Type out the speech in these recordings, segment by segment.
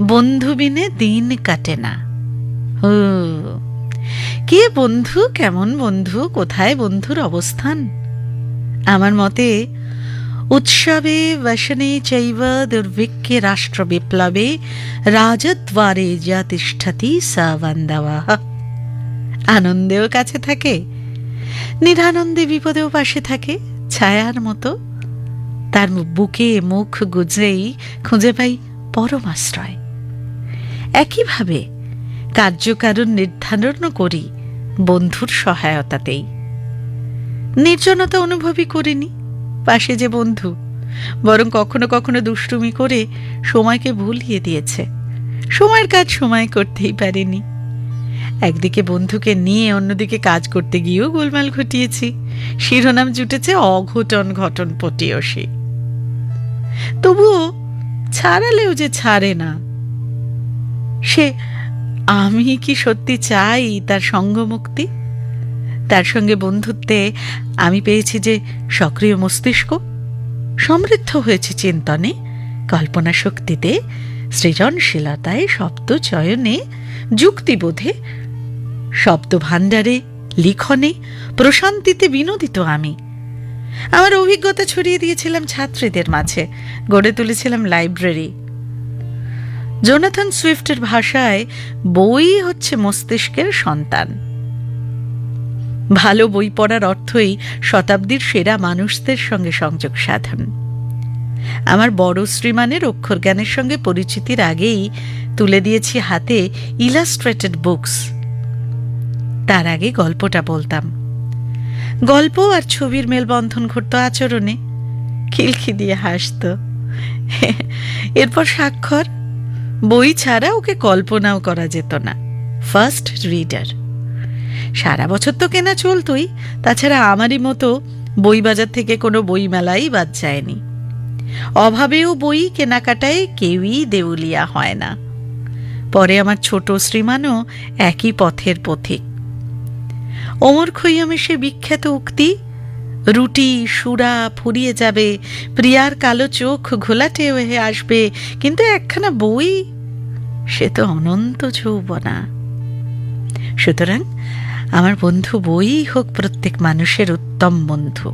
বন্ধু বিনে দিন কাটে না। ও কে বন্ধু, কেমন বন্ধু, কোথায় বন্ধুর অবস্থান? আমার মতে উৎসবে বসনে চৈব দুর্ভিক্ষে রাষ্ট্র বিপ্লবে রাজদ্বারে যা তিষ্ঠতি সা বান্ধবঃ। আনন্দেও কাছে থাকে, নিরানন্দে বিপদেও পাশে থাকে, ছায়ার মতো। তার বুকে মুখ গুজেই খুঁজে পাই পরম আশ্রয়। একইভাবে কার্যকারণ নির্ধারণ করি বন্ধুর সহায়তাতেই। নির্জনতা অনুভবই করিনি, পাশে যে বন্ধু, বরং কখনো কখনো দুষ্টুমি করে সময়কে ভুলিয়ে দিয়েছে। সময়ের কাজ সময় করতেই পারিনি। একদিকে বন্ধুকে নিয়ে অন্যদিকে কাজ করতে গিয়েও গোলমাল ঘটিয়েছি। শিরোনাম জুটেছে অঘটন ঘটন পটিয়সী। তবুও ছাড়ালেও যে ছাড়ে না। সে আমি কি সত্যি চাই তার সঙ্গমুক্তি? তার সঙ্গে বন্ধুত্বে আমি পেয়েছি যে সক্রিয় মস্তিষ্ক, সমৃদ্ধ হয়েছে চিন্তনে, কল্পনা শক্তিতে, সৃজনশীলতায়, শব্দ চয়নে, যুক্তিবোধে, শব্দ ভাণ্ডারে, লিখনে, প্রশান্তিতে বিনোদিত আমি। আমার অভিজ্ঞতা ছড়িয়ে দিয়েছিলাম ছাত্রীদের মাঝে, গড়ে তুলেছিলাম লাইব্রেরি। জোনাথন সুইফটের ভাষায় বই হচ্ছে মস্তিষ্কের সন্তান। ভালো বই পড়ার অর্থই শতাব্দীর সেরা মানুষদের সঙ্গে সংযোগ সাধন। আমার বড় শ্রীমানের অক্ষর জ্ঞানের সঙ্গে পরিচিতির আগেই তুলে দিয়েছি হাতে ইলাস্ট্রেটেড বুকস। তার আগে গল্পটা বলতাম। গল্প আর ছবির মেলবন্ধন ঘটত আচরণে, খিলখি দিয়ে হাসত। এরপর স্বাক্ষর। বই ছাড়া ওকে কল্পনাও করা যেত না। First reader. সারা বছর তো কেনা চলতই, তাছাড়া আমারই মতো বই বাজার থেকে কোনো বই মেলাই বাদ যায়নি। অভাবেও বই কেনাকাটায় কেউই দেউলিয়া হয় না। পরে আমার ছোট শ্রীমানও একই পথের পথিক। ওমর খৈয়ামের সে বিখ্যাত উক্তি, রুটি সুরা ফুরিয়ে যাবে, প্রিয়ার কালো চোখ ঘোলাটে হয়ে আসবে, কিন্তু একখানা বই সে তো অনন্ত যৌবনা। সুতরাং আমার বন্ধু বই হোক প্রত্যেক মানুষের উত্তম বন্ধু,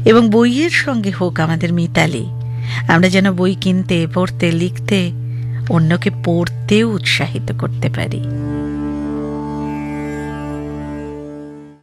এবং বইয়ের সঙ্গে হোক আমাদের মিতালি। আমরা যেন বই কিনতে, পড়তে, লিখতে, অন্যকে পড়তেও উৎসাহিত করতে পারি।